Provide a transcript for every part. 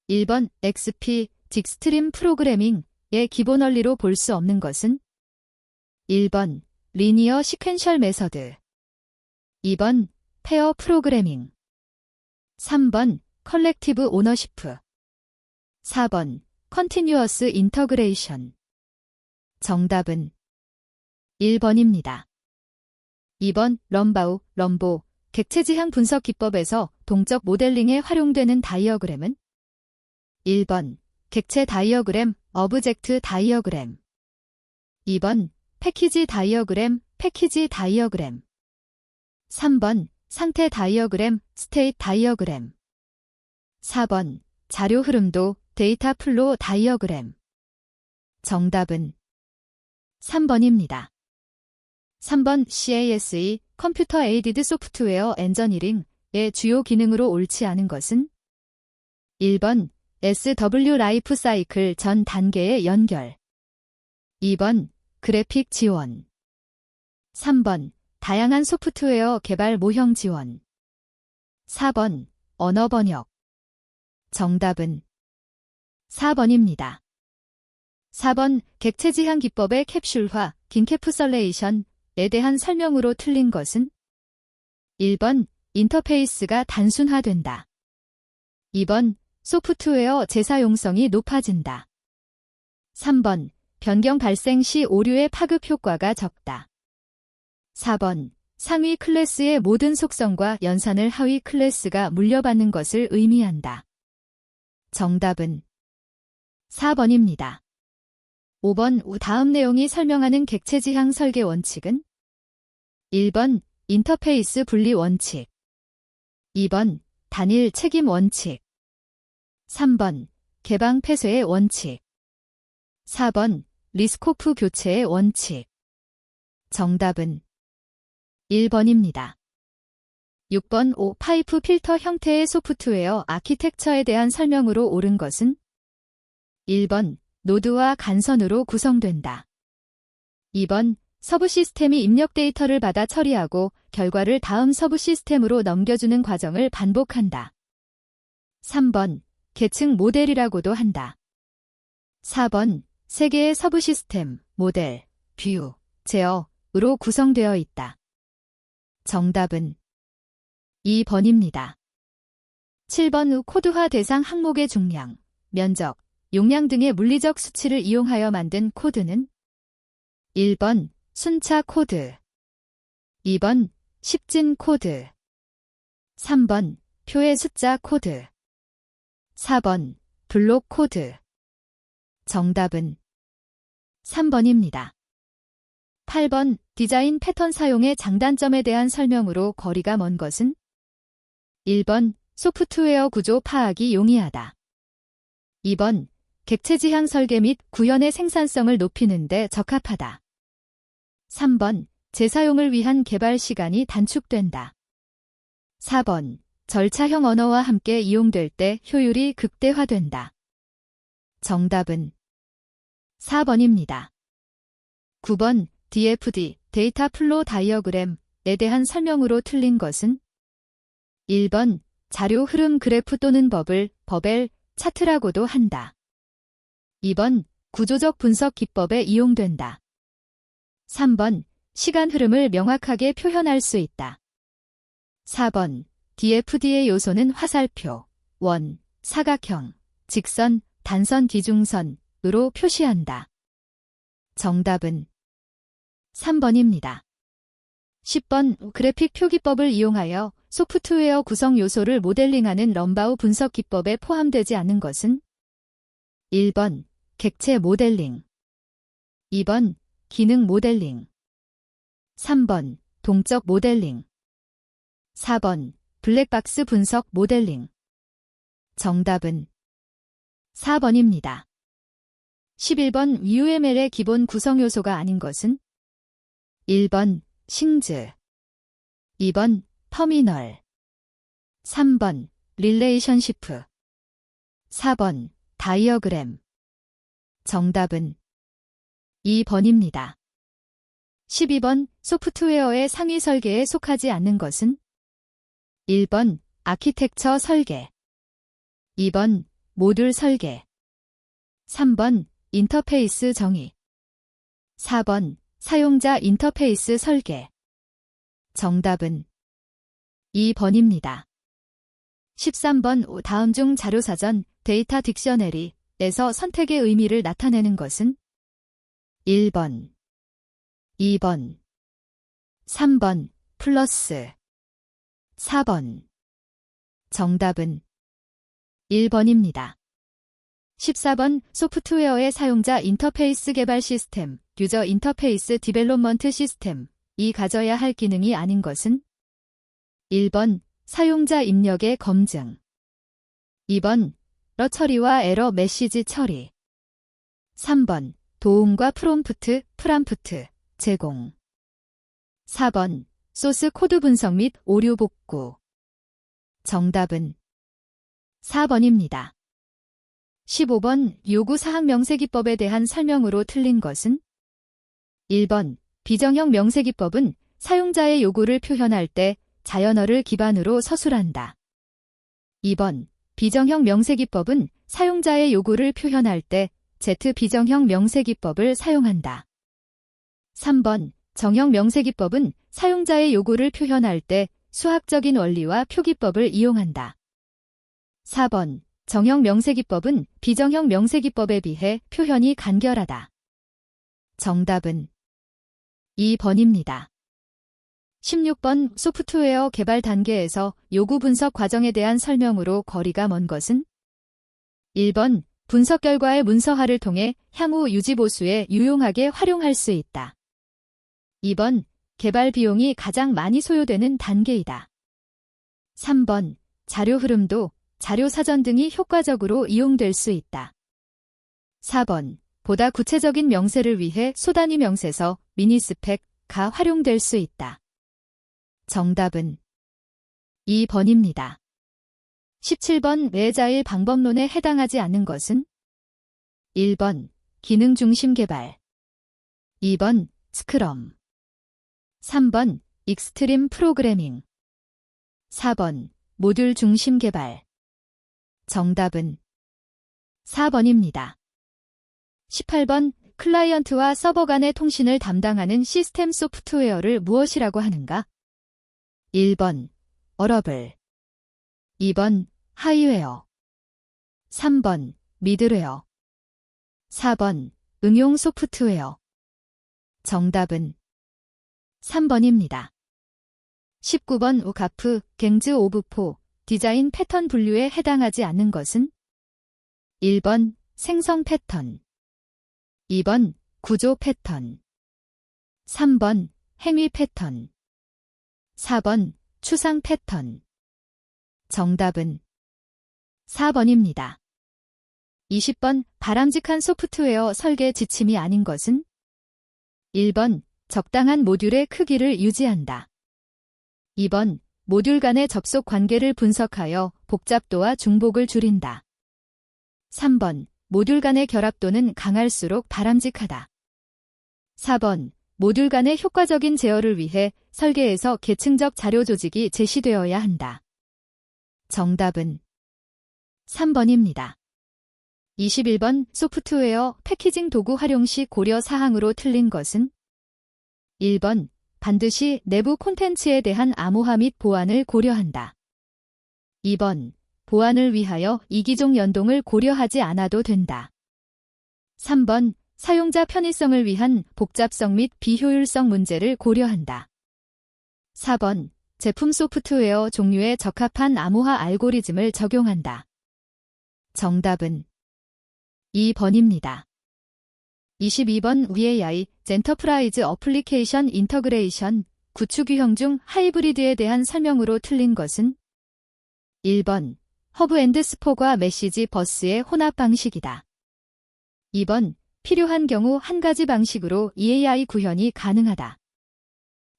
1번 XP, 직스트림 프로그래밍의 기본 원리로 볼 수 없는 것은? 1번 리니어 시퀀셜 메서드, 2번 페어 프로그래밍, 3번 컬렉티브 오너시프, 4번 컨티뉴어스 인터그레이션. 정답은 1번입니다. 2번 럼보, 객체지향 분석 기법에서 동적 모델링에 활용되는 다이어그램은? 1번 객체 다이어그램, 어브젝트 다이어그램, 2번 패키지 다이어그램, 패키지 다이어그램, 3번 상태 다이어그램, 스테이트 다이어그램, 4번 자료 흐름도, 데이터 플로 다이어그램. 정답은 3번입니다. 3번 CASE, 컴퓨터 에이디드 소프트웨어 엔저니링의 주요 기능으로 옳지 않은 것은? 1번 SW 라이프 사이클 전 단계의 연결, 2번 그래픽 지원, 3번 다양한 소프트웨어 개발 모형 지원, 4번 언어 번역. 정답은 4번입니다. 4번 객체지향 기법의 캡슐화, 긴캡슐레이션에 대한 설명으로 틀린 것은? 1번 인터페이스가 단순화된다, 2번 소프트웨어 재사용성이 높아진다, 3번 변경 발생 시 오류의 파급 효과가 적다, 4번 상위 클래스의 모든 속성과 연산을 하위 클래스가 물려받는 것을 의미한다. 정답은 4번입니다. 5번 다음 내용이 설명하는 객체지향 설계 원칙은? 1번 인터페이스 분리 원칙, 2번 단일 책임 원칙, 3번 개방 폐쇄의 원칙, 4번 리스코프 교체의 원칙. 정답은 1번입니다. 6번 파이프 필터 형태의 소프트웨어 아키텍처에 대한 설명으로 옳은 것은? 1번 노드와 간선으로 구성된다, 2번 서브 시스템이 입력 데이터를 받아 처리하고 결과를 다음 서브 시스템으로 넘겨주는 과정을 반복한다, 3번 계층 모델이라고도 한다, 4번 세 개의 서브 시스템, 모델, 뷰, 제어로 구성되어 있다. 정답은 2번입니다. 7번 코드화 대상 항목의 중량, 면적, 용량 등의 물리적 수치를 이용하여 만든 코드는? 1번 순차 코드, 2번 십진 코드, 3번 표의 숫자 코드, 4번 블록 코드. 정답은 3번입니다. 8번 디자인 패턴 사용의 장단점에 대한 설명으로 거리가 먼 것은? 1번 소프트웨어 구조 파악이 용이하다, 2번 객체지향 설계 및 구현의 생산성을 높이는 데 적합하다, 3번 재사용을 위한 개발 시간이 단축된다, 4번 절차형 언어와 함께 이용될 때 효율이 극대화된다. 정답은 4번입니다. 9번 DFD, 데이터 플로 다이어그램에 대한 설명으로 틀린 것은? 1번 자료 흐름 그래프 또는 버벨 차트라고도 한다, 2번 구조적 분석 기법에 이용된다, 3번 시간 흐름을 명확하게 표현할 수 있다, 4번 DFD의 요소는 화살표, 원, 사각형, 직선, 단선 기중선으로 표시한다. 정답은 3번입니다. 10번 그래픽 표기법을 이용하여 소프트웨어 구성 요소를 모델링하는 럼바우 분석 기법에 포함되지 않은 것은? 1번 객체 모델링, 2번 기능 모델링, 3번 동적 모델링, 4번 블랙박스 분석 모델링. 정답은 4번입니다. 11번 UML의 기본 구성 요소가 아닌 것은? 1번 싱즈, 2번 터미널, 3번 릴레이션시프, 4번 다이어그램. 정답은 2번입니다. 12번 소프트웨어의 상위 설계에 속하지 않는 것은? 1번 아키텍처 설계, 2번 모듈 설계. 3번 인터페이스 정의. 4번 사용자 인터페이스 설계. 정답은 2번입니다. 13번 다음 중 자료사전 데이터 딕셔너리에서 선택의 의미를 나타내는 것은 1번, 2번, 3번 플러스, 4번. 정답은 1번입니다. 14번 소프트웨어의 사용자 인터페이스 개발 시스템, 유저 인터페이스 디벨롭먼트 시스템, 이 가져야 할 기능이 아닌 것은 1번 사용자 입력의 검증, 2번 에러 처리와 에러 메시지 처리, 3번 도움과 프롬프트 제공, 4번 소스 코드 분석 및 오류 복구. 정답은 4번입니다. 15번 요구사항 명세기법에 대한 설명으로 틀린 것은 1번 비정형 명세기법은 사용자의 요구를 표현할 때 자연어를 기반으로 서술한다. 2번 비정형 명세기법은 사용자의 요구를 표현할 때 Z 비정형 명세기법을 사용한다. 3번 정형 명세기법은 사용자의 요구를 표현할 때 수학적인 원리와 표기법을 이용한다. 4번 정형 명세기법은 비정형 명세기법에 비해 표현이 간결하다. 정답은 2번입니다. 16번 소프트웨어 개발 단계에서 요구 분석 과정에 대한 설명으로 거리가 먼 것은 1번 분석 결과의 문서화를 통해 향후 유지보수에 유용하게 활용할 수 있다. 2번 개발 비용이 가장 많이 소요되는 단계이다. 3번 자료 흐름도 자료 사전 등이 효과적으로 이용될 수 있다. 4번 보다 구체적인 명세를 위해 소단위 명세서 미니스펙가 활용될 수 있다. 정답은 2번입니다. 17번 외자일 방법론에 해당하지 않는 것은 1번 기능 중심 개발, 2번 스크럼, 3번 익스트림 프로그래밍, 4번 모듈 중심 개발. 정답은 4번입니다. 18번 클라이언트와 서버 간의 통신을 담당하는 시스템 소프트웨어를 무엇이라고 하는가? 1번 어러블, 2번 하이웨어, 3번 미들웨어, 4번 응용 소프트웨어. 정답은 3번입니다. 19번 우카프 갱즈 오브 포 디자인 패턴 분류에 해당하지 않는 것은 1번 생성 패턴, 2번 구조 패턴, 3번 행위 패턴, 4번 추상 패턴. 정답은 4번입니다. 20번 바람직한 소프트웨어 설계 지침이 아닌 것은 1번 적당한 모듈의 크기를 유지한다. 2번 모듈 간의 접속 관계를 분석하여 복잡도와 중복을 줄인다. 3번 모듈 간의 결합도는 강할수록 바람직하다. 4번 모듈 간의 효과적인 제어를 위해 설계에서 계층적 자료 조직이 제시되어야 한다. 정답은 3번입니다. 21번 소프트웨어 패키징 도구 활용 시 고려 사항으로 틀린 것은 1번 반드시 내부 콘텐츠에 대한 암호화 및 보안을 고려한다. 2번 보안을 위하여 이기종 연동을 고려하지 않아도 된다. 3번 사용자 편의성을 위한 복잡성 및 비효율성 문제를 고려한다. 4번 제품 소프트웨어 종류에 적합한 암호화 알고리즘을 적용한다. 정답은 2번입니다. 22번 VAI, 엔터프라이즈 어플리케이션 인터그레이션, 구축 유형 중 하이브리드에 대한 설명으로 틀린 것은 1번 허브 앤드 스포과 메시지 버스의 혼합 방식이다. 2번 필요한 경우 한 가지 방식으로 EAI 구현이 가능하다.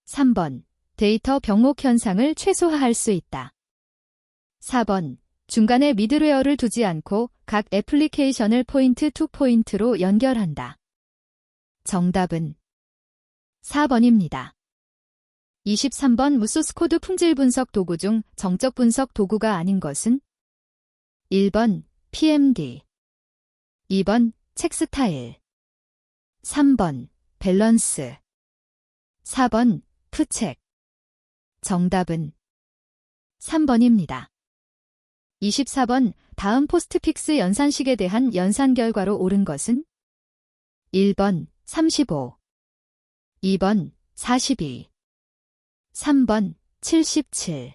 3번 데이터 병목 현상을 최소화할 수 있다. 4번 중간에 미들웨어를 두지 않고 각 애플리케이션을 포인트 투 포인트로 연결한다. 정답은 4번입니다. 23번 소스코드 품질 분석 도구 중 정적 분석 도구가 아닌 것은 1번 PMD. 2번 책 스타일. 3번 밸런스. 4번 푸책. 정답은 3번입니다. 24번 다음 포스트픽스 연산식에 대한 연산 결과로 옳은 것은 1번 35, 2번 42, 3번 77,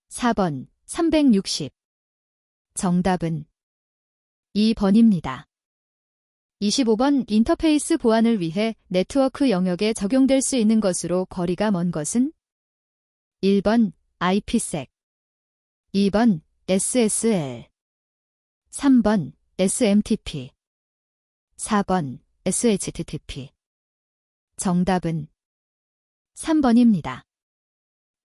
4번 360. 정답은 2번입니다. 25번 인터페이스 보안을 위해 네트워크 영역에 적용될 수 있는 것으로 거리가 먼 것은 1번 IPsec, 2번 SSL, 3번 SMTP, 4번 SHTTP. 정답은 3번입니다.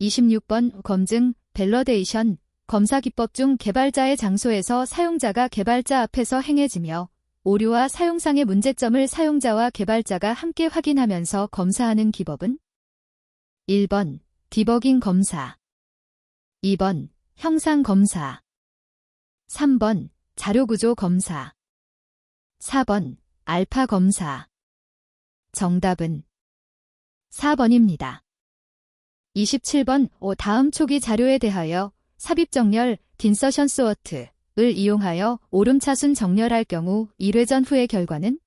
26번 검증, 밸러데이션, 검사 기법 중 개발자의 장소에서 사용자가 개발자 앞에서 행해지며 오류와 사용상의 문제점을 사용자와 개발자가 함께 확인하면서 검사하는 기법은 1번 디버깅 검사, 2번 형상 검사, 3번 자료구조 검사, 4번 알파 검사. 정답은 4번입니다. 27번 다음 초기 자료에 대하여 삽입정렬 딘서션 소어트를 이용하여 오름차순 정렬할 경우 1회전 후의 결과는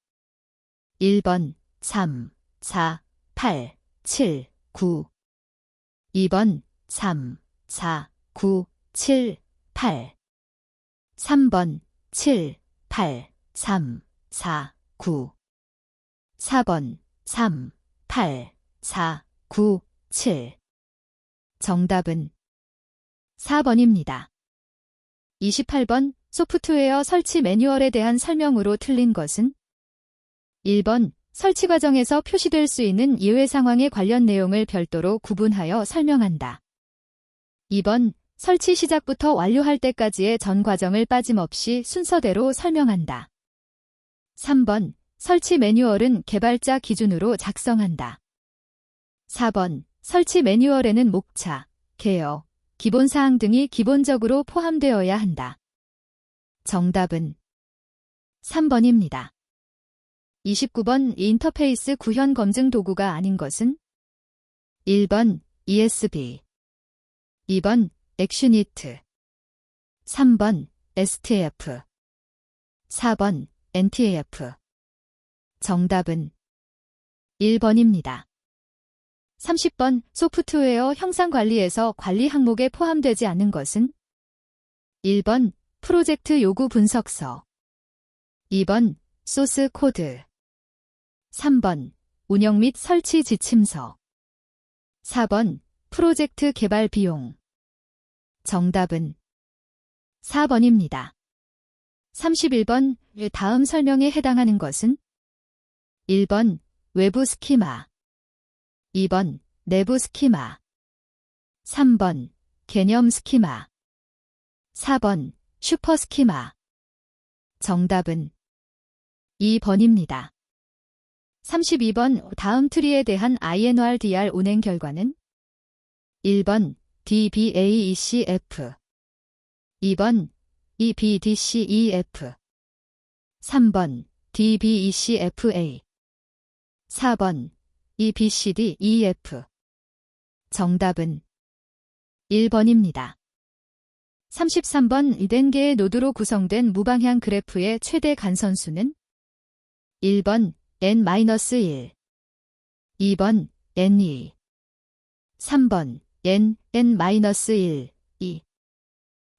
1번 3, 4, 8, 7, 9, 2번 3, 4, 9, 7, 8, 3번 7, 8, 3, 4, 9, 4번 3, 8, 4, 9, 7. 정답은 4번입니다. 28번 소프트웨어 설치 매뉴얼에 대한 설명으로 틀린 것은 1번 설치 과정에서 표시될 수 있는 예외 상황에 관련 내용을 별도로 구분하여 설명한다. 2번 설치 시작부터 완료할 때까지의 전 과정을 빠짐없이 순서대로 설명한다. 3번 설치 매뉴얼은 개발자 기준으로 작성한다. 4번 설치 매뉴얼에는 목차, 개요, 기본사항 등이 기본적으로 포함되어야 한다. 정답은 3번입니다. 29번 인터페이스 구현 검증 도구가 아닌 것은 1번 ESB, 2번 액슈니트, 3번 STF, 4번 NTF. 정답은 1번입니다. 30번 소프트웨어 형상 관리에서 관리 항목에 포함되지 않은 것은 1번 프로젝트 요구 분석서, 2번 소스 코드, 3번 운영 및 설치 지침서, 4번 프로젝트 개발 비용. 정답은 4번입니다. 31번 다음 설명에 해당하는 것은 1번 외부 스키마, 2번 내부 스키마, 3번 개념 스키마, 4번 슈퍼 스키마. 정답은 2번입니다. 32번 다음 트리에 대한 INRDR 운행 결과는 1번 DBAECF, 2번 EBDCEF, 3번 DBECFA, 4번 EBCDEF. 정답은 1번입니다. 33번 N개의 노드로 구성된 무방향 그래프의 최대 간선수는 1번 N-1, 2번 N2, 3번 N-N-1, 2,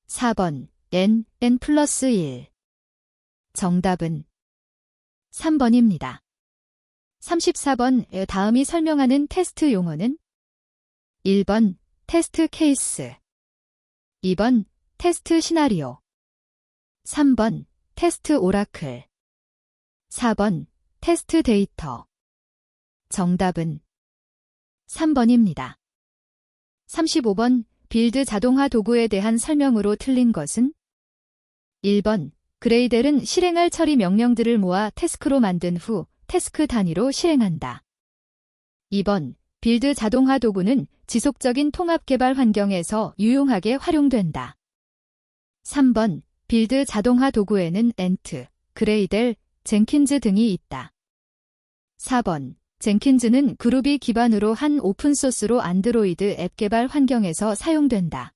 4번 N-N+1. 정답은 3번입니다. 34번 다음이 설명하는 테스트 용어는 1번 테스트 케이스, 2번 테스트 시나리오, 3번 테스트 오라클, 4번 테스트 데이터. 정답은 3번입니다. 35번 빌드 자동화 도구에 대한 설명으로 틀린 것은 1번 그레이델은 실행할 처리 명령들을 모아 태스크로 만든 후 태스크 단위로 실행한다. 2번 빌드 자동화 도구는 지속적인 통합 개발 환경에서 유용하게 활용된다. 3번 빌드 자동화 도구에는 엔트, 그레이델, 젠킨즈 등이 있다. 4번. 젠킨즈는 그루비 기반으로 한 오픈소스로 안드로이드 앱 개발 환경에서 사용된다.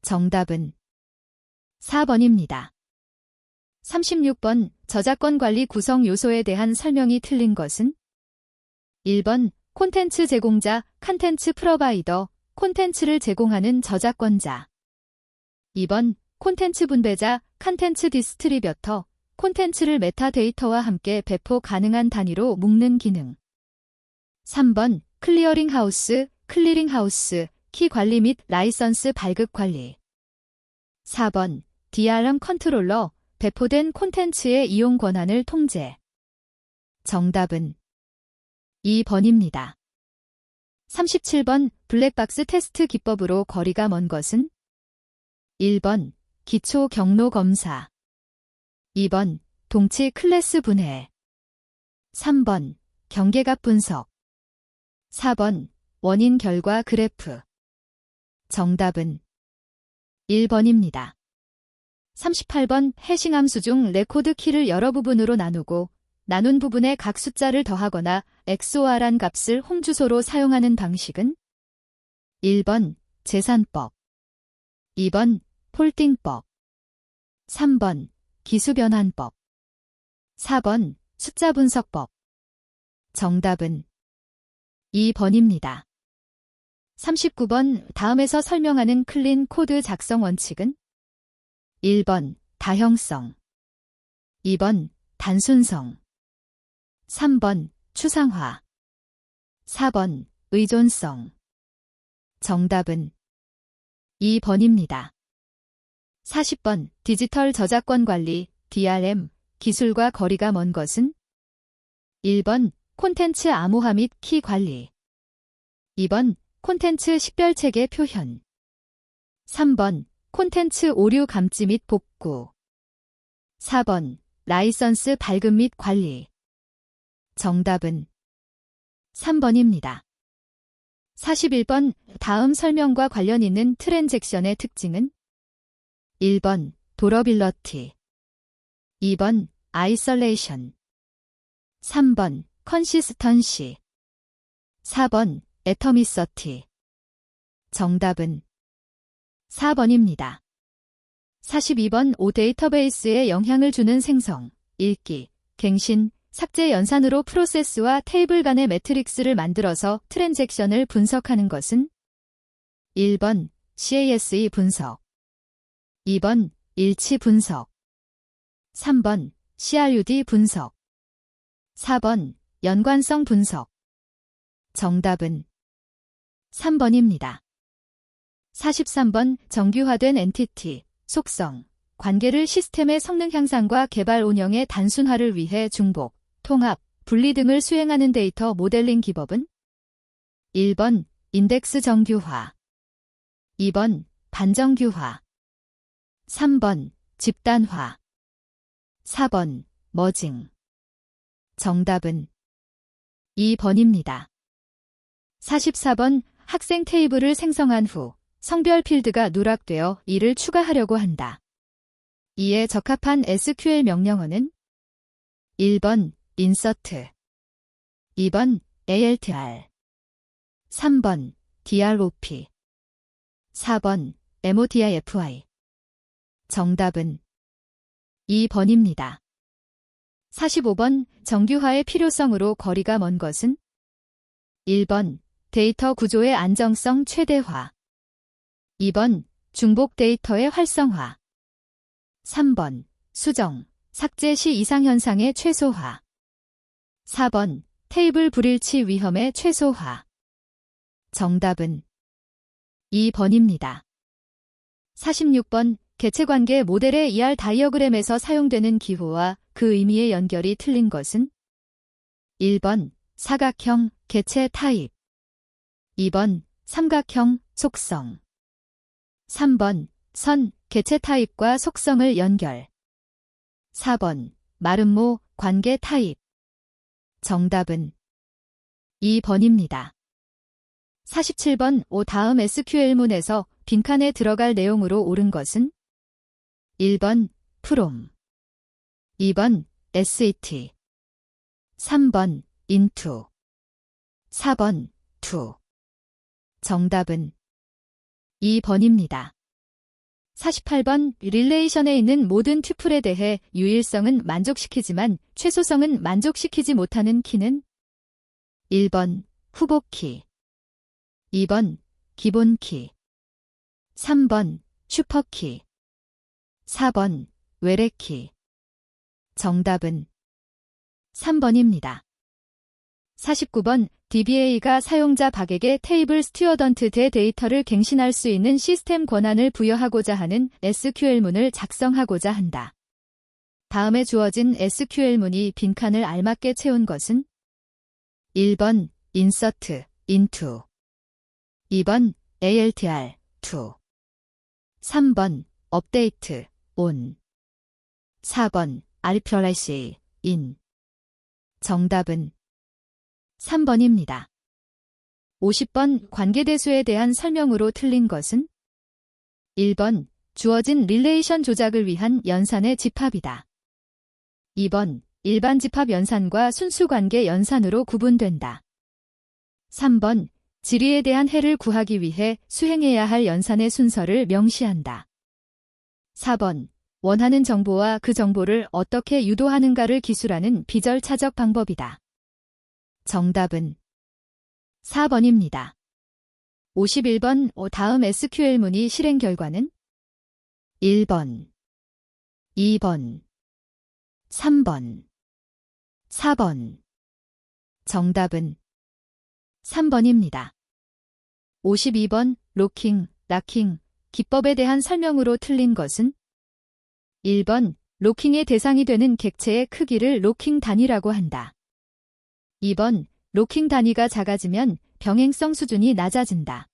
정답은 4번입니다. 36번. 저작권 관리 구성 요소에 대한 설명이 틀린 것은? 1번. 콘텐츠 제공자, 컨텐츠 프로바이더, 콘텐츠를 제공하는 저작권자. 2번. 콘텐츠 분배자, 컨텐츠 디스트리뷰터, 콘텐츠를 메타데이터와 함께 배포 가능한 단위로 묶는 기능. 3번. 클리어링하우스, 클리링하우스, 키 관리 및 라이선스 발급 관리. 4번. DRM 컨트롤러, 배포된 콘텐츠의 이용 권한을 통제. 정답은 2번입니다. 37번. 블랙박스 테스트 기법으로 거리가 먼 것은? 1번. 기초 경로 검사. 2번. 동치 클래스 분해. 3번. 경계값 분석. 4번. 원인 결과 그래프. 정답은 1번입니다. 38번. 해싱 함수 중 레코드 키를 여러 부분으로 나누고 나눈 부분에 각 숫자를 더하거나 XOR한 값을 홈 주소로 사용하는 방식은? 1번. 계산법. 2번. 폴딩법. 3번. 기수변환법. 4번. 숫자 분석법. 정답은 2번입니다. 39번. 다음에서 설명하는 클린 코드 작성 원칙은? 1번. 다형성. 2번. 단순성. 3번. 추상화. 4번. 의존성. 정답은 2번입니다. 40번. 디지털 저작권 관리, DRM, 기술과 거리가 먼 것은? 1번. 콘텐츠 암호화 및 키 관리. 2번. 콘텐츠 식별체계 표현. 3번. 콘텐츠 오류 감지 및 복구. 4번. 라이선스 발급 및 관리. 정답은 3번입니다. 41번. 다음 설명과 관련 있는 트랜잭션의 특징은? 1번. 도러빌러티. 2번. 아이솔레이션. 3번. 컨시스턴시. 4번. 애터미서티. 정답은 4번입니다. 42번. O 데이터베이스에 영향을 주는 생성, 읽기, 갱신, 삭제 연산으로 프로세스와 테이블 간의 매트릭스를 만들어서 트랜잭션을 분석하는 것은? 1번. CASE 분석. 2번. 일치 분석. 3번. CRUD 분석. 4번. 연관성 분석. 정답은 3번입니다. 43번. 정규화된 엔티티, 속성, 관계를 시스템의 성능 향상과 개발 운영의 단순화를 위해 중복, 통합, 분리 등을 수행하는 데이터 모델링 기법은? 1번. 인덱스 정규화. 2번. 반정규화. 3번. 집단화. 4번. 머징. 정답은 2번입니다. 44번. 학생 테이블을 생성한 후 성별 필드가 누락되어 이를 추가하려고 한다. 이에 적합한 SQL 명령어는? 1번. insert. 2번. altr. 3번. drop. 4번. modifi. 정답은 2번입니다. 45번. 정규화의 필요성으로 거리가 먼 것은? 1번. 데이터 구조의 안정성 최대화. 2번. 중복 데이터의 활성화. 3번. 수정, 삭제 시 이상현상의 최소화. 4번. 테이블 불일치 위험의 최소화. 정답은 2번입니다. 46번. 개체관계 모델의 ER 다이어그램에서 사용되는 기호와 그 의미의 연결이 틀린 것은? 1번. 사각형, 개체 타입. 2번. 삼각형, 속성. 3번. 선, 개체 타입과 속성을 연결. 4번. 마름모, 관계 타입. 정답은 2번입니다. 47번. 다음 SQL문에서 빈칸에 들어갈 내용으로 옳은 것은? 1번 from, 2번 set, 3번 into, 4번 to. 정답은 2번입니다. 48번 릴레이션에 있는 모든 튜플에 대해 유일성은 만족시키지만 최소성은 만족시키지 못하는 키는 1번 후보키, 2번 기본키, 3번 슈퍼키, 4번 외래키. 정답은 3번입니다. 49번 DBA가 사용자 박에게 테이블 스튜어던트 대 데이터를 갱신할 수 있는 시스템 권한을 부여하고자 하는 SQL문을 작성하고자 한다. 다음에 주어진 SQL문이 빈칸을 알맞게 채운 것은 1번 insert, into, 2번 altr, to, 3번 update, on, 4번 refresh, in. 정답은 3번입니다. 50번 관계대수에 대한 설명으로 틀린 것은 1번 주어진 릴레이션 조작을 위한 연산의 집합이다. 2번 일반 집합 연산과 순수관계 연산으로 구분된다. 3번 지리에 대한 해를 구하기 위해 수행해야 할 연산의 순서를 명시한다. 4번 원하는 정보와 그 정보를 어떻게 유도하는가를 기술하는 비절차적 방법이다. 정답은 4번입니다. 51번 다음 SQL문의 실행 결과는 1번, 2번, 3번, 4번. 정답은 3번입니다. 52번 로킹, 락킹, 기법에 대한 설명으로 틀린 것은 1번 로킹의 대상이 되는 객체의 크기를 로킹 단위라고 한다. 2번 로킹 단위가 작아지면 병행성 수준이 낮아진다.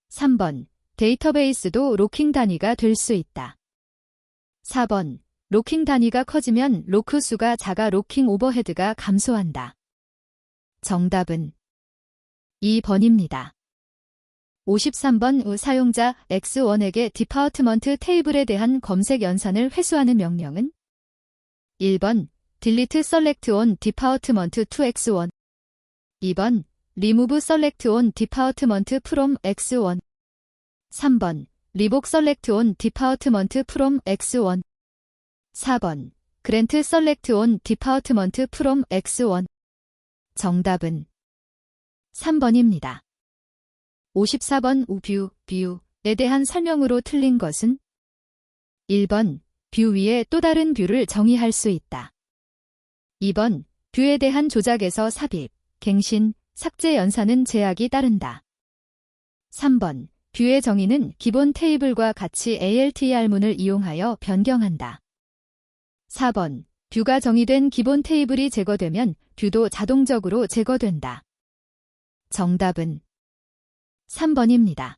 3번 데이터베이스도 로킹 단위가 될 수 있다. 4번 로킹 단위가 커지면 로크 수가 작아 로킹 오버헤드가 감소한다. 정답은 2번입니다. 53번 사용자 X1에게 디파트먼트 테이블에 대한 검색 연산을 회수하는 명령은 1번 delete select on department to X1, 2번 remove select on department from X1, 3번 revoke select on department from X1, 4번 grant select on department from X1. 정답은 3번입니다. 54번 뷰에 대한 설명으로 틀린 것은 1번 뷰 위에 또 다른 뷰를 정의할 수 있다. 2번 뷰에 대한 조작에서 삽입, 갱신, 삭제 연산은 제약이 따른다. 3번 뷰의 정의는 기본 테이블과 같이 ALTR문을 이용하여 변경한다. 4번 뷰가 정의된 기본 테이블이 제거되면 뷰도 자동적으로 제거된다. 정답은 3번입니다.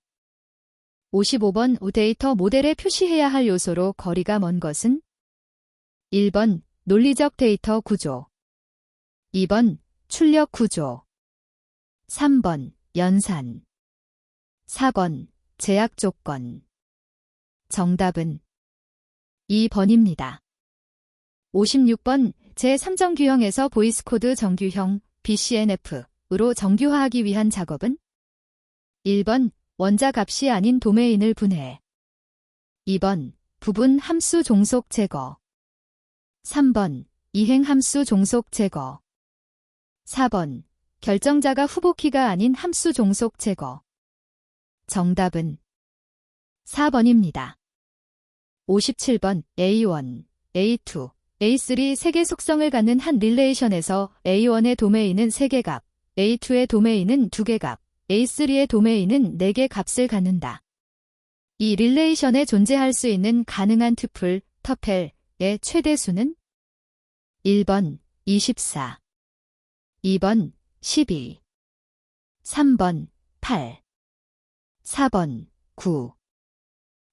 55번 데이터 모델에 표시해야 할 요소로 거리가 먼 것은 1번 논리적 데이터 구조, 2번 출력 구조, 3번 연산, 4번 제약 조건. 정답은 2번입니다. 56번 제3정 규형에서 보이스코드 정규형 BCNF으로 정규화하기 위한 작업은 1번 원자 값이 아닌 도메인을 분해, 2번 부분 함수 종속 제거, 3번 이행 함수 종속 제거, 4번 결정자가 후보키가 아닌 함수 종속 제거. 정답은 4번입니다. 57번 A1, A2, A3 3개 속성을 갖는 한 릴레이션에서 A1의 도메인은 3개 값, A2의 도메인은 2개 값, A3의 도메인은 4개 값을 갖는다. 이 릴레이션에 존재할 수 있는 가능한 튜플, 터펠의 최대수는 1번 24, 2번 12, 3번 8, 4번 9.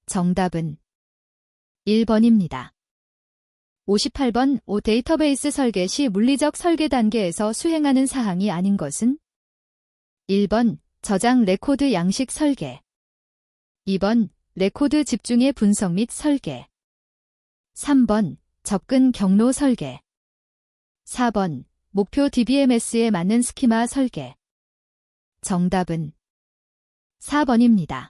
정답은 1번입니다. 58번 데이터베이스 설계 시 물리적 설계 단계에서 수행하는 사항이 아닌 것은 1번 저장 레코드 양식 설계, 2번 레코드 집중의 분석 및 설계, 3번 접근 경로 설계. 4번 목표 DBMS에 맞는 스키마 설계. 정답은 4번입니다.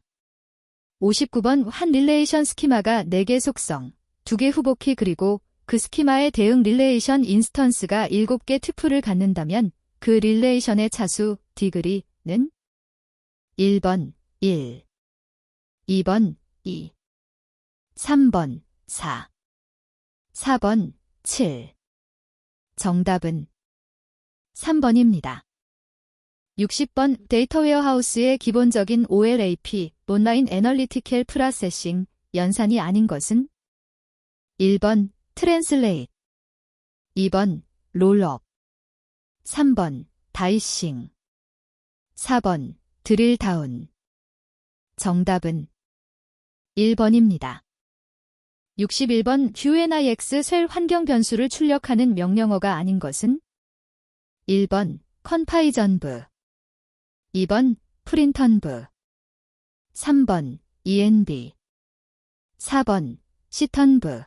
59번 한 릴레이션 스키마가 4개 속성, 2개 후보키 그리고 그 스키마에 대응 릴레이션 인스턴스가 7개 튜플을 갖는다면 그 릴레이션의 차수 디그리는 1번 1, 2번 2, 3번 4, 4번 7. 정답은 3번입니다. 60번 데이터 웨어하우스의 기본적인 OLAP, 온라인 애널리티컬 프로세싱, 연산이 아닌 것은 1번 트랜슬레이트, 2번 롤업, 3번 다이싱, 4번 드릴 다운. 정답은 1번입니다. 61번 QNIX 쉘 환경 변수를 출력하는 명령어가 아닌 것은 1번 컴파이전브, 2번 프린턴브, 3번 env, 4번 시턴브.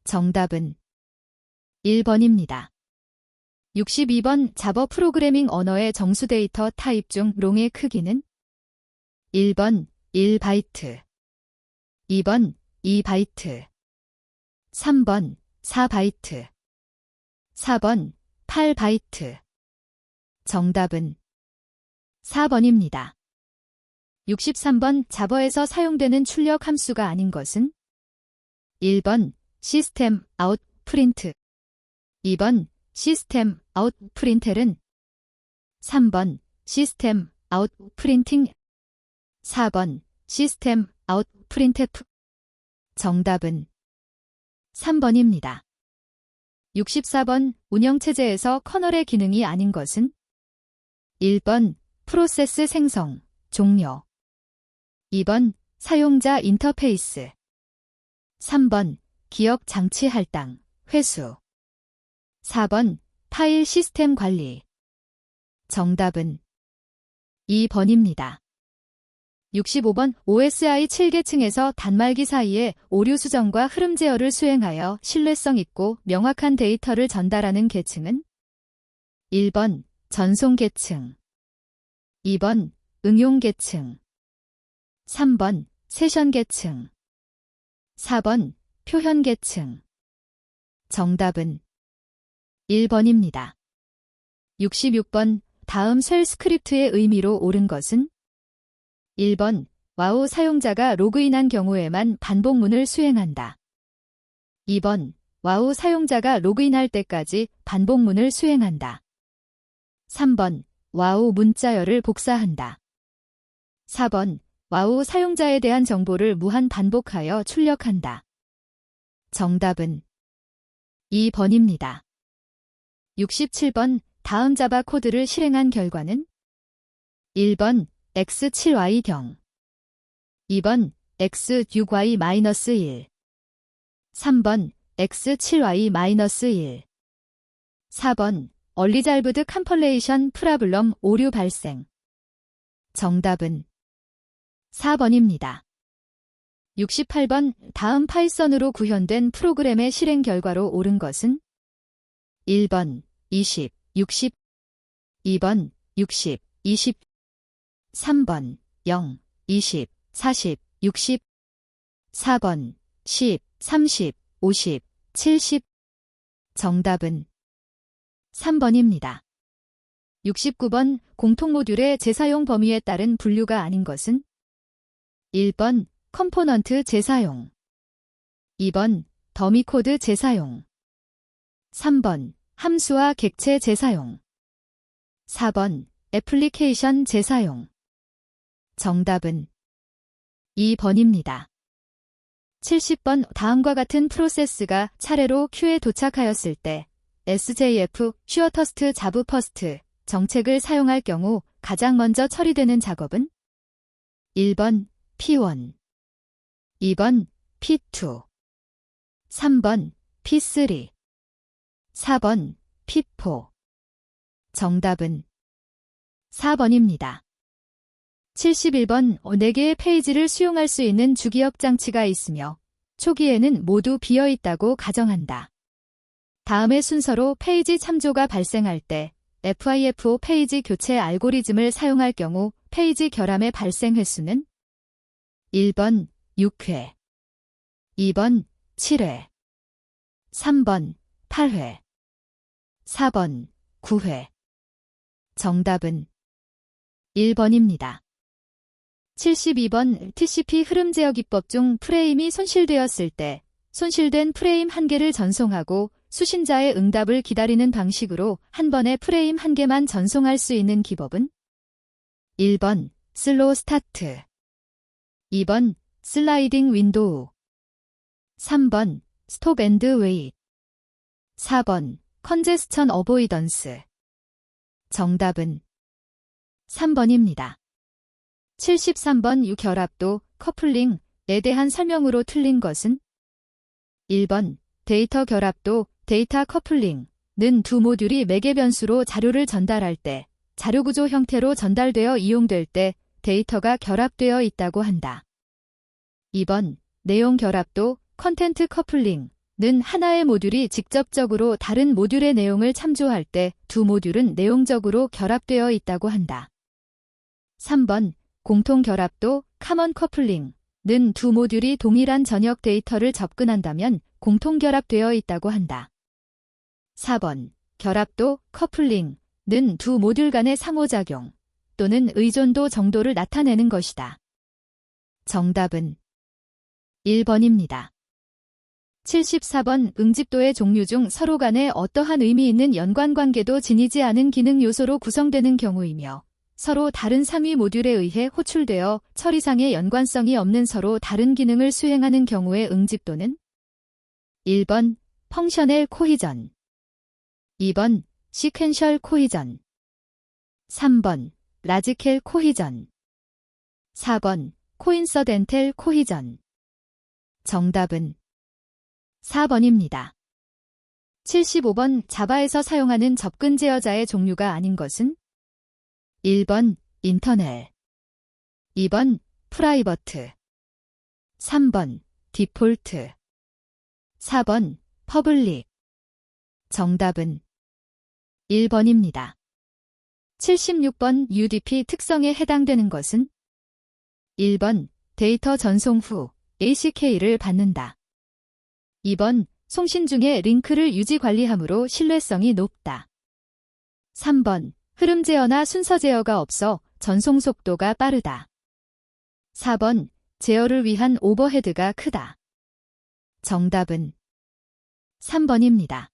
정답은 1번입니다. 62번 자버 프로그래밍 언어의 정수 데이터 타입 중 롱의 크기는 1번 1바이트, 2번 2바이트, 3번 4바이트, 4번 8바이트. 정답은 4번입니다. 63번 자버에서 사용되는 출력 함수가 아닌 것은 1번 시스템 아웃 프린트, 2번 시스템 아웃 프린텔은 3번 시스템 아웃 프린팅, 4번 시스템 아웃 프린테프. 정답은 3번입니다. 64번 운영체제에서 커널의 기능이 아닌 것은 1번 프로세스 생성, 종료, 2번 사용자 인터페이스, 3번 기억 장치 할당, 회수, 4번 파일 시스템 관리. 정답은 2번입니다. 65번 OSI 7계층에서 단말기 사이에 오류 수정과 흐름 제어를 수행하여 신뢰성 있고 명확한 데이터를 전달하는 계층은 1번 전송 계층, 2번 응용 계층, 3번 세션 계층, 4번 표현 계층. 정답은 1번입니다. 66번 다음 쉘 스크립트의 의미로 옳은 것은 1번 와우 사용자가 로그인한 경우에만 반복문을 수행한다. 2번 와우 사용자가 로그인할 때까지 반복문을 수행한다. 3번 와우 문자열을 복사한다. 4번 와우 사용자에 대한 정보를 무한 반복하여 출력한다. 정답은 2번입니다. 67번 다음 자바 코드를 실행한 결과는 1번 x7y경, 2번 x6y-1, 3번 x7y-1, 4번 얼리잘브드 컴플레이션 프라블럼 오류 발생. 정답은 4번입니다. 68번 다음 파이썬으로 구현된 프로그램의 실행 결과로 옳은 것은 1번 20, 60, 2번 60, 20, 3번 0, 20, 40, 60, 4번 10, 30, 50, 70. 정답은 3번입니다. 69번 공통 모듈의 재사용 범위에 따른 분류가 아닌 것은 1번 컴포넌트 재사용, 2번 더미 코드 재사용, 3번 함수와 객체 재사용, 4번 애플리케이션 재사용. 정답은 2번입니다. 70번 다음과 같은 프로세스가 차례로 Q에 도착하였을 때 SJF 슈어터스트 자브 퍼스트 정책을 사용할 경우 가장 먼저 처리되는 작업은 1번 P1, 2번 P2, 3번 P3, 4번 P4. 정답은 4번입니다. 71번 4개의 페이지를 수용할 수 있는 주기억 장치가 있으며 초기에는 모두 비어 있다고 가정한다. 다음의 순서로 페이지 참조가 발생할 때 FIFO 페이지 교체 알고리즘을 사용할 경우 페이지 결함의 발생 횟수는 1번 6회, 2번 7회, 3번 8회, 4번 9회. 정답은 1번입니다. 72번 TCP 흐름 제어 기법 중 프레임이 손실되었을 때 손실된 프레임 한 개를 전송하고 수신자의 응답을 기다리는 방식으로 한 번에 프레임 한 개만 전송할 수 있는 기법은 1번 슬로우 스타트, 2번 슬라이딩 윈도우, 3번 스톱 앤드 웨잇, 4번 컨제스천 어보이던스. 정답은 3번입니다. 73번 유결합도 커플링에 대한 설명으로 틀린 것은 1번 데이터 결합도 데이터 커플링는 두 모듈이 매개 변수로 자료를 전달할 때 자료구조 형태로 전달되어 이용될 때 데이터가 결합되어 있다고 한다. 2번 내용 결합도 컨텐트 커플링는 하나의 모듈이 직접적으로 다른 모듈의 내용을 참조할 때 두 모듈은 내용적으로 결합되어 있다고 한다. 3번 공통 결합도 커먼 커플링는 두 모듈이 동일한 전역 데이터를 접근한다면 공통 결합되어 있다고 한다. 4번 결합도 커플링는 두 모듈 간의 상호작용 또는 의존도 정도를 나타내는 것이다. 정답은 1번입니다. 74번 응집도의 종류 중 서로 간에 어떠한 의미 있는 연관관계도 지니지 않은 기능 요소로 구성되는 경우이며 서로 다른 상위 모듈에 의해 호출되어 처리상의 연관성이 없는 서로 다른 기능을 수행하는 경우의 응집도는 1번 펑셔널 코히전, 2번 시퀀셜 코히전, 3번 라지컬 코히전, 4번 코인서덴탈 코히전. 정답은 4번입니다. 75번 자바에서 사용하는 접근 제어자의 종류가 아닌 것은 1번 인터널, 2번 프라이버트, 3번 디폴트, 4번 퍼블릭. 정답은 1번입니다. 76번 UDP 특성에 해당되는 것은 1번 데이터 전송 후 ACK를 받는다. 2번 송신 중에 링크를 유지 관리하므로 신뢰성이 높다. 3번 흐름 제어나 순서 제어가 없어 전송 속도가 빠르다. 4번 제어를 위한 오버헤드가 크다. 정답은 3번입니다.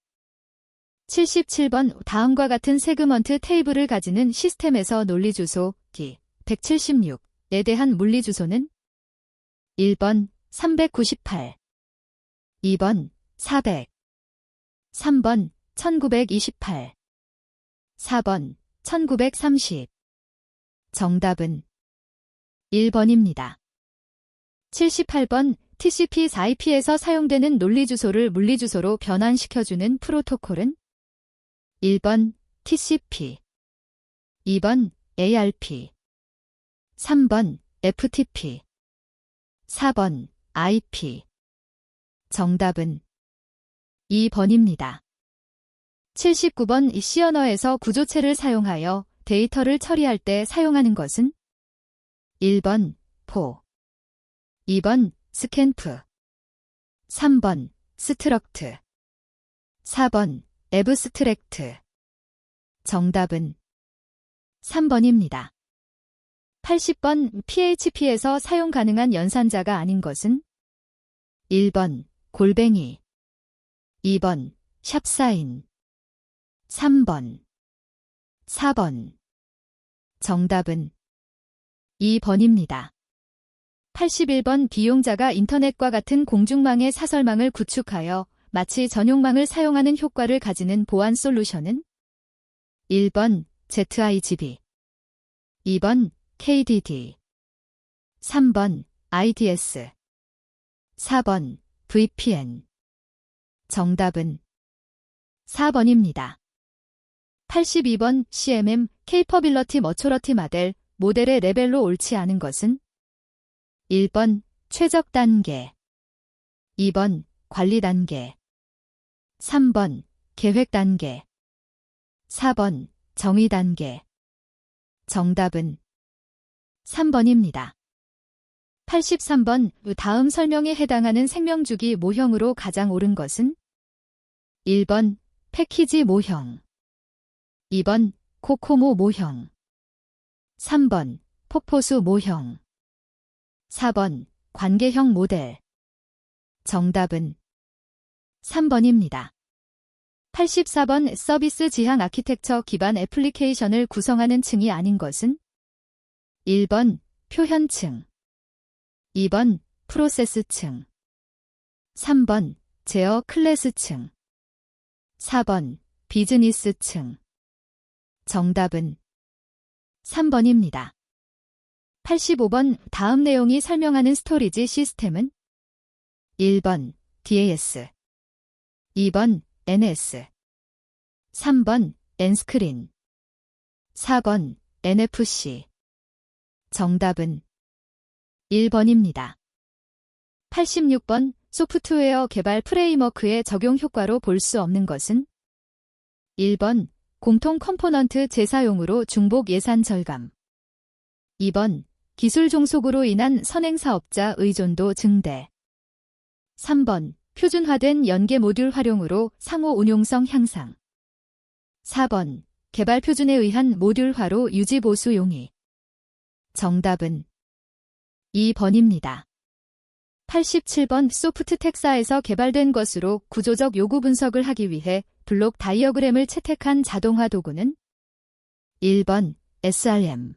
77번 다음과 같은 세그먼트 테이블을 가지는 시스템에서 논리주소 D176에 대한 물리주소는 1번 398, 2번 400, 3번 1928, 4번 1930. 정답은 1번입니다. 78번 TCP/IP에서 사용되는 논리주소를 물리주소로 변환시켜주는 프로토콜은 1번 TCP, 2번 ARP, 3번 FTP, 4번 IP. 정답은 2번입니다. 79번 C 언어에서 구조체를 사용하여 데이터를 처리할 때 사용하는 것은 1번 포, 2번 스캔프, 3번 스트럭트, 4번 애브스트랙트. 정답은 3번입니다. 80번 PHP에서 사용 가능한 연산자가 아닌 것은 1번 골뱅이, 2번 샵사인, 3번, 4번. 정답은 2번입니다. 81번 비용자가 인터넷과 같은 공중망의 사설망을 구축하여 마치 전용망을 사용하는 효과를 가지는 보안 솔루션은 1번 ZIGB, 2번 KDD, 3번 IDS, 4번 VPN. 정답은 4번입니다. 82번 CMM Capability Maturity 모델의 레벨로 옳지 않은 것은 1번 최적 단계, 2번 관리 단계. 3번 계획 단계. 4번 정의 단계. 정답은 3번입니다. 83번 다음 설명에 해당하는 생명주기 모형으로 가장 옳은 것은 1번 패키지 모형. 2번 코코모 모형. 3번 폭포수 모형. 4번 관계형 모델. 정답은 3번입니다. 84번 서비스 지향 아키텍처 기반 애플리케이션을 구성하는 층이 아닌 것은 1번 표현층. 2번 프로세스층. 3번 제어 클래스층. 4번 비즈니스층. 정답은 3번입니다. 85번 다음 내용이 설명하는 스토리지 시스템은 1번 DAS. 2번 NS. 3번 N스크린. 4번 NFC. 정답은 1번입니다. 86번 소프트웨어 개발 프레임워크의 적용 효과로 볼 수 없는 것은 1번 공통 컴포넌트 재사용으로 중복 예산 절감. 2번 기술 종속으로 인한 선행사업자 의존도 증대. 3번 표준화된 연계 모듈 활용으로 상호 운용성 향상. 4번 개발 표준에 의한 모듈화로 유지 보수 용이. 정답은 2번입니다. 87번 소프트텍사에서 개발된 것으로 구조적 요구 분석을 하기 위해 블록 다이어그램을 채택한 자동화 도구는 1번 SRM.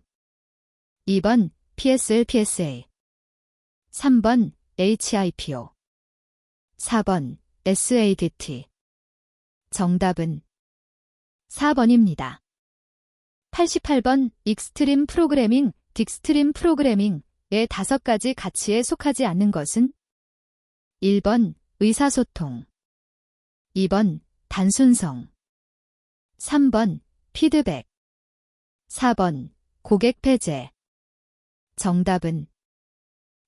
2번 PSL/PSA. 3번 HIPO. 4번 SADT. 정답은 4번입니다. 88번 익스트림 프로그래밍, 딕스트림 프로그래밍의 5가지 가치에 속하지 않는 것은 1번 의사소통. 2번 단순성. 3번 피드백. 4번 고객 배제. 정답은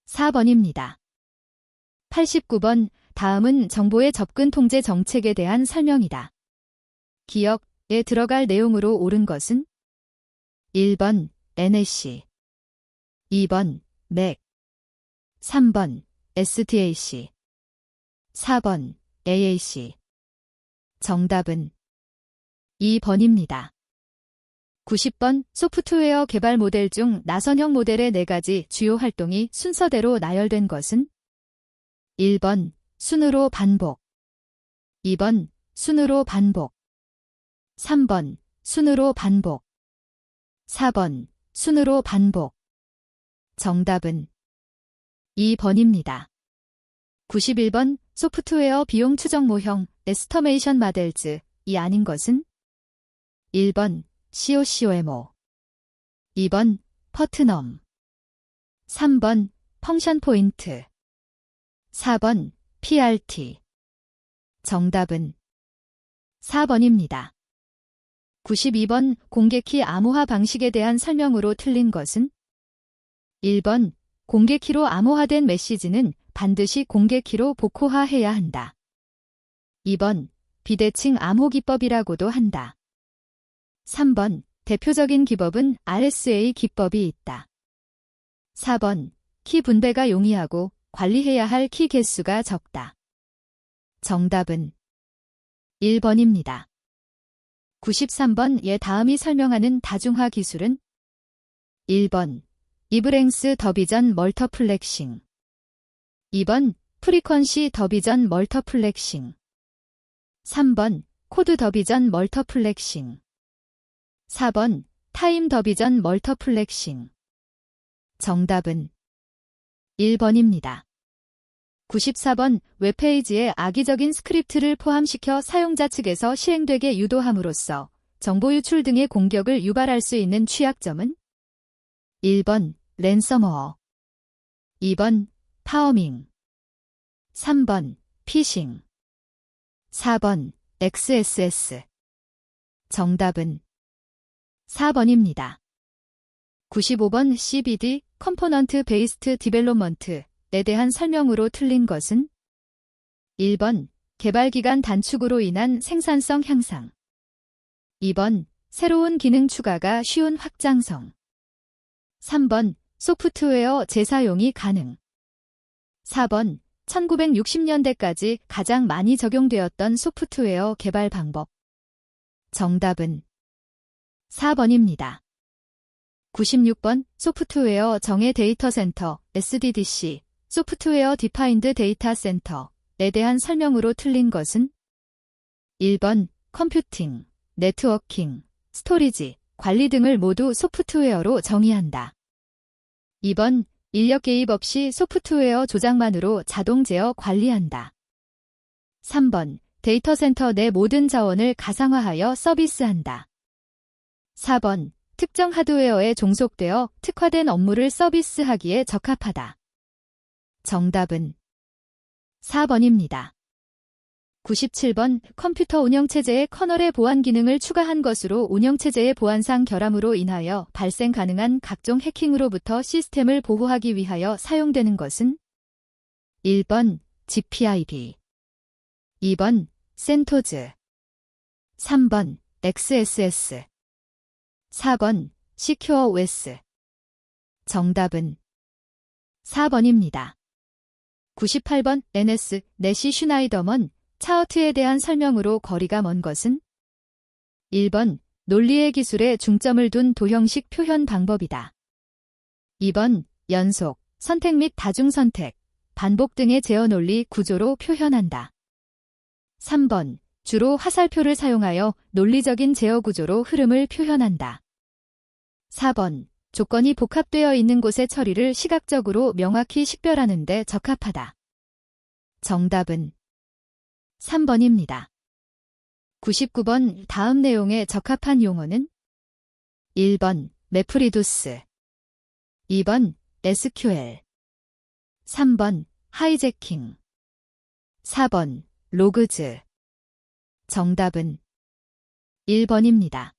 4번입니다. 89번 다음은 정보의 접근 통제 정책에 대한 설명이다. 기억에 들어갈 내용으로 옳은 것은 1번 NAC. 2번 MAC. 3번 SDAC. 4번 AAC. 정답은 2번입니다. 90번 소프트웨어 개발 모델 중 나선형 모델의 4가지 주요 활동이 순서대로 나열된 것은 1번 순으로 반복. 2번 순으로 반복. 3번 순으로 반복. 4번 순으로 반복. 정답은 2번입니다. 91번 소프트웨어 비용 추정 모형 에스터메이션 마델즈 이 아닌 것은 1번 COCOMO. 2번 퍼트넘. 3번 펑션 포인트. 4번 PRT. 정답은 4번입니다. 92번 공개키 암호화 방식에 대한 설명으로 틀린 것은 1번 공개키로 암호화된 메시지는 반드시 공개키로 복호화해야 한다. 2번 비대칭 암호 기법이라고도 한다. 3번 대표적인 기법은 RSA 기법이 있다. 4번 키 분배가 용이하고 관리해야 할 키 개수가 적다. 정답은 1번입니다. 93번 다음이 설명하는 다중화 기술은 1번 이브랭스 더비전 멀터플렉싱. 2번 프리퀀시 더비전 멀터플렉싱. 3번 코드 더비전 멀터플렉싱. 4번 타임 더비전 멀터플렉싱. 정답은 1번입니다. 94번 웹페이지에 악의적인 스크립트를 포함시켜 사용자 측에서 시행되게 유도함으로써 정보 유출 등의 공격을 유발할 수 있는 취약점은 1번 랜섬워어. 2번 파워밍. 3번 피싱. 4번 XSS. 정답은 4번입니다. 95번 CBD 컴포넌트 베이스트 디벨롭먼트에 대한 설명으로 틀린 것은 1번 개발기간 단축으로 인한 생산성 향상. 2번 새로운 기능 추가가 쉬운 확장성. 3번 소프트웨어 재사용이 가능. 4번 1960년대까지 가장 많이 적용되었던 소프트웨어 개발 방법. 정답은 4번입니다. 96번 소프트웨어 정의 데이터 센터 SDDC 소프트웨어 디파인드 데이터 센터에 대한 설명으로 틀린 것은 1번 컴퓨팅, 네트워킹, 스토리지, 관리 등을 모두 소프트웨어로 정의한다. 2번 인력 개입 없이 소프트웨어 조작만으로 자동 제어 관리한다. 3번 데이터 센터 내 모든 자원을 가상화하여 서비스한다. 4번 특정 하드웨어에 종속되어 특화된 업무를 서비스하기에 적합하다. 정답은 4번입니다. 97번 컴퓨터 운영체제의 커널의 보안 기능을 추가한 것으로 운영체제의 보안상 결함으로 인하여 발생 가능한 각종 해킹으로부터 시스템을 보호하기 위하여 사용되는 것은 1번 GPIB 2번 센토즈 3번 XSS 4번 시큐어OS 정답은 4번입니다. 98번 NS 내시 슈나이더먼 차어트에 대한 설명으로 거리가 먼 것은 1번 논리의 기술에 중점을 둔 도형식 표현 방법이다. 2번 연속, 선택 및 다중선택, 반복 등의 제어 논리 구조로 표현한다. 3번 주로 화살표를 사용하여 논리적인 제어 구조로 흐름을 표현한다. 4번 조건이 복합되어 있는 곳의 처리를 시각적으로 명확히 식별하는 데 적합하다. 정답은 3번입니다. 99번 다음 내용에 적합한 용어는 1번 매프리두스 2번 SQL 3번 하이제킹 4번 로그즈 정답은 1번입니다.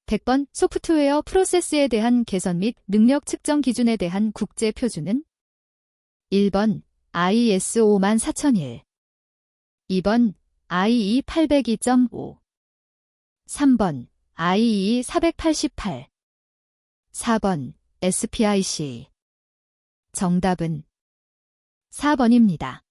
100번 소프트웨어 프로세스에 대한 개선 및 능력 측정 기준에 대한 국제 표준은 1번 ISO 14001 2번 IEE 802.5 3번 IEE 488 4번 SPIC 정답은 4번입니다.